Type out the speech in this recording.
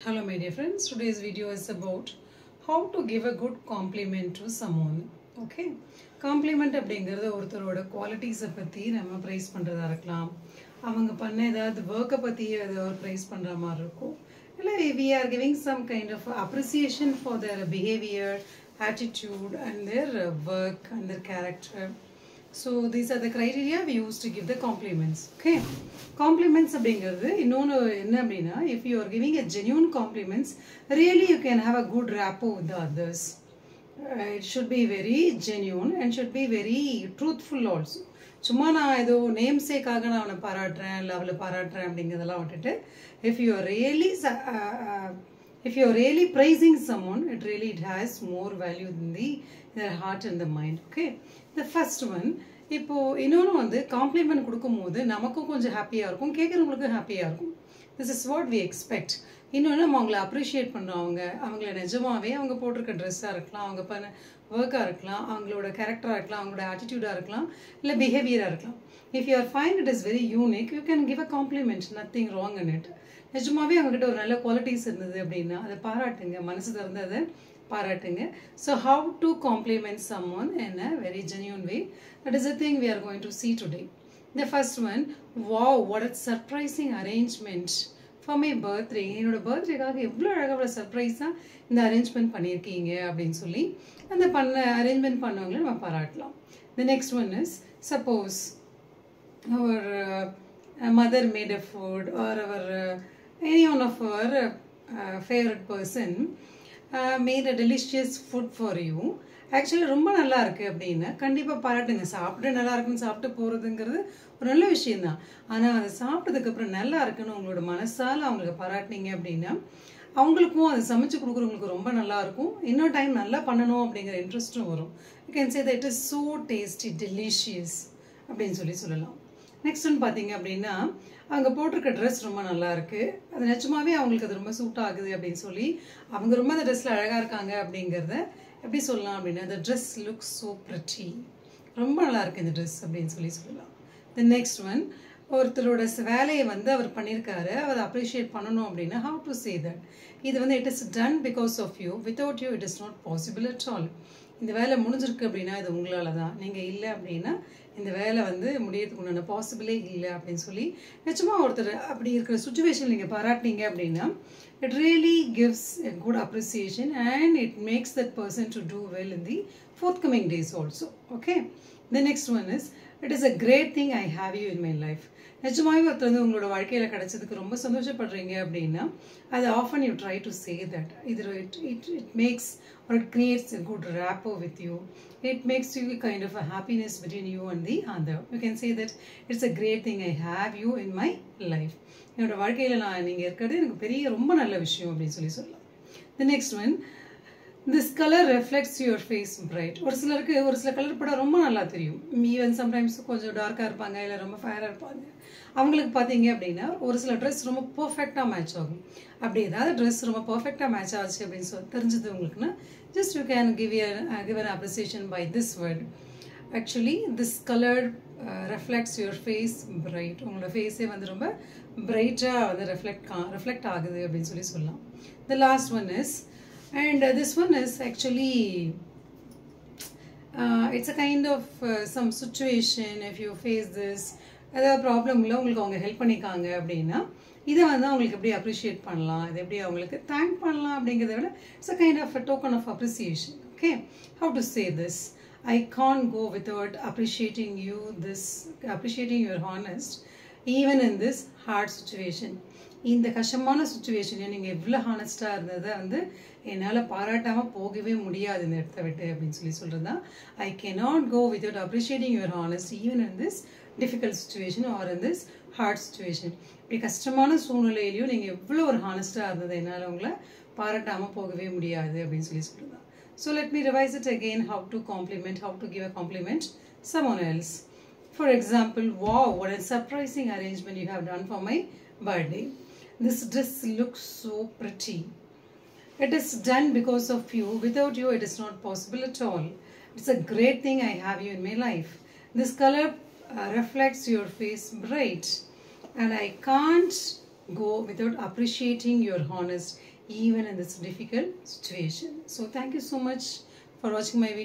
Hello my dear friends, today's video is about how to give a good compliment to someone. Okay, compliment அப்படிங்கிறது ஒருத்தரோட குவாலிட்டிஸை பற்றி நம்ம price பண்ணுறதா இருக்கலாம், அவங்க பண்ண ஏதாவது ஒர்க்கை பற்றி ஏதாவது ப்ரைஸ் பண்ணுற மாதிரி இருக்கும், இல்லை we are giving some kind of appreciation for their behavior, attitude and their work and their character. So these are the criteria we use to give the compliments. Okay, compliments அப்படிங்கிறது இன்னொன்று என்ன அப்படின்னா, if you are giving a genuine compliments, really you can have a good rapport with the others. It should be very genuine and should be very truthful also. சும்மா நான் ஏதோ name சேக்காக நான் அவனை பாராட்டுறேன் இல்லை அவளை பாராட்டுறேன் அப்படிங்கிறதெல்லாம் விட்டுட்டு, if you are really praising someone, it has more value in their heart and the mind. Okay, the first one, இப்போ இன்னொன்று வந்து காம்ப்ளிமெண்ட் கொடுக்கும்போது நமக்கும் கொஞ்சம் ஹாப்பியாக இருக்கும், கேட்குறவங்களுக்கும் ஹாப்பியாக இருக்கும். This is what we expect. இன்னொன்று நம்ம அவங்கள அப்ரிஷியேட் பண்ணுறவங்க, அவங்கள நிஜமாவே அவங்க போட்டிருக்க ட்ரெஸ்ஸாக இருக்கலாம், அவங்க பண்ண ஒர்க்காக இருக்கலாம், அவங்களோட கேரக்டராக இருக்கலாம், அவங்களோட ஆட்டிடியூடாக இருக்கலாம், இல்லை பிஹேவியராக இருக்கலாம். If you are find it is very unique, you can give a complement, nothing wrong in it. நிஜமாவே அவங்ககிட்ட ஒரு நல்ல குவாலிட்டிஸ் இருந்தது அப்படின்னா அதை பாராட்டுங்க, மனசு திறந்து அதை பாராட்டுங்க. So how to compliment someone in a very genuine way, that is the thing we are going to see today. The first one, wow, what a surprising arrangement for my birthday. என்னோட பர்த்டேக்காக எவ்வளோ அழகாக சர்ப்ரைஸாக இந்த arrangement பண்ணியிருக்கீங்க அப்படின்னு சொல்லி அந்த arrangement பண்ணவங்களை நம்ம பாராட்டலாம். The next one is, suppose our mother made a food, or our any one of our favorite person made a delicious food for you. Actually ரொம்ப நல்லா இருக்குது அப்படின்னா கண்டிப்பாக பாராட்டுங்க. சாப்பிட்டு நல்லா இருக்குன்னு சாப்பிட்டு போகிறதுங்கிறது ஒரு நல்ல விஷயந்தான். ஆனால் அதை சாப்பிட்டதுக்கப்புறம் நல்லா இருக்குன்னு உங்களோட மனசால் அவங்களுக்கு பாராட்டினீங்க அப்படின்னா அவங்களுக்கும் அதை சமைச்சு கொடுக்குறவங்களுக்கு ரொம்ப நல்லாயிருக்கும், இன்னொரு டைம் நல்லா பண்ணணும் அப்படிங்கிற இன்ட்ரெஸ்ட்டும் வரும். You can say that it is so tasty delicious அப்படின்னு சொல்லலாம். நெக்ஸ்ட் ஒன்று பார்த்தீங்க அப்படின்னா, அவங்க போட்டிருக்க ட்ரெஸ் ரொம்ப நல்லா இருக்குது, அது நிஜமாவே அவங்களுக்கு அது ரொம்ப சூட் ஆகுது அப்படின்னு சொல்லி அவங்க ரொம்ப அந்த ட்ரெஸ்ஸில் அழகாக இருக்காங்க அப்படிங்கிறத எப்படி சொல்லலாம் அப்படின்னா, the dress looks so pretty, ரொம்ப நல்லா இருக்குது இந்த ட்ரெஸ் அப்படின்னு சொல்லலாம். the next one, ஒருத்தரோட வேலையை வந்து அவர் பண்ணியிருக்காரு, அவர் அப்ரிஷியேட் பண்ணணும் அப்படின்னா how to say that, இது வந்து it is done because of you, without you it is not possible at all. இந்த வேலை முடிஞ்சிருக்கு அப்படின்னா இது உங்களால் தான், நீங்கள் இல்லை அப்படின்னா இந்த வேலை வந்து முடியறதுக்கு உண்டான பாசிபிளே இல்லை அப்படின்னு சொல்லி நிச்சயமாக ஒருத்தர் அப்படி இருக்கிற சுச்சுவேஷன் நீங்கள் பாராட்டினீங்க அப்படின்னா it really gives a good appreciation and it makes that person to do well in the forthcoming days also. Okay, the next one is, it is a great thing I have you in my life. நிஜமாவே ஒருத்தர் வந்து உங்களோட வாழ்க்கையில் கிடைச்சதுக்கு ரொம்ப சந்தோஷப்படுறீங்க அப்படின்னா அது often you try to say that. இது it makes or it creates a good rapport with you. It makes you a kind of a happiness between you and the other. You can say that it's a great thing I have you in my life. என்னோட வாழ்க்கையில் நீங்கள் இருக்கிறது எனக்கு பெரிய ரொம்ப நல்ல விஷயம் அப்படின்னு சொல்லலாம். The next one, this color reflects your face bright. ஒரு சில கலர் படம் ரொம்ப நல்லா தெரியும், ஈவன் சம்டைம்ஸ் கொஞ்சம் டார்க்காக இருப்பாங்க இல்லை ரொம்ப ஃபயராக இருப்பாங்க. அவங்களுக்கு பார்த்தீங்க அப்படின்னா ஒரு சில ட்ரெஸ் ரொம்ப பர்ஃபெக்டாக மேட்ச் ஆகும். அப்படி ஏதாவது ட்ரெஸ் ரொம்ப பர்ஃபெக்டாக மேட்ச் ஆச்சு அப்படின்னு தெரிஞ்சது உங்களுக்குன்னா just you can give an appreciation by this word. Actually this color reflects your face bright. உங்களோட ஃபேஸே வந்து ரொம்ப பிரைட்டாக வந்து ரெஃப்ளெக்ட் ஆகுது அப்படின்னு சொல்லலாம். The last one is, and this one is actually it's a kind of some situation, if you face this ஏதாவது problem இல்லை உங்களுக்கு அவங்க ஹெல்ப் பண்ணிக்காங்க அப்படின்னா இதை வந்து அவங்களுக்கு எப்படி அப்ரிஷியேட் பண்ணலாம், இது எப்படி அவங்களுக்கு தேங்க் பண்ணலாம் அப்படிங்கிறத விட it's a kind of a token of appreciation. Okay, how to say this, I can't go without appreciating your honest even in this hard situation. இந்த கஷ்டமான சுச்சுவேஷனை நீங்கள் எவ்வளோ ஹானஸ்டாக இருந்ததை வந்து என்னால் பாராட்டாமல் போகவே முடியாது இந்த இடத்த விட்டு அப்படின்னு சொல்கிறது தான் I cannot go without appreciating your honest even in this difficult situation or in this hard situation. இப்படி கஷ்டமான சூழ்நிலையிலையும் நீங்கள் எவ்வளோ ஒரு ஹானஸ்டாக இருந்தது என்னால் உங்களை பாராட்டாமல் போகவே முடியாது அப்படின்னு சொல்கிறது தான். So let me revise it again, how to give a compliment someone else. For example, wow, what a surprising arrangement you have done for my birthday. This dress looks so pretty. It is done because of you. Without you, it is not possible at all. It's a great thing I have you in my life. This color reflects your face bright, and I can't go without appreciating your honest even in this difficult situation. So thank you so much for watching my video.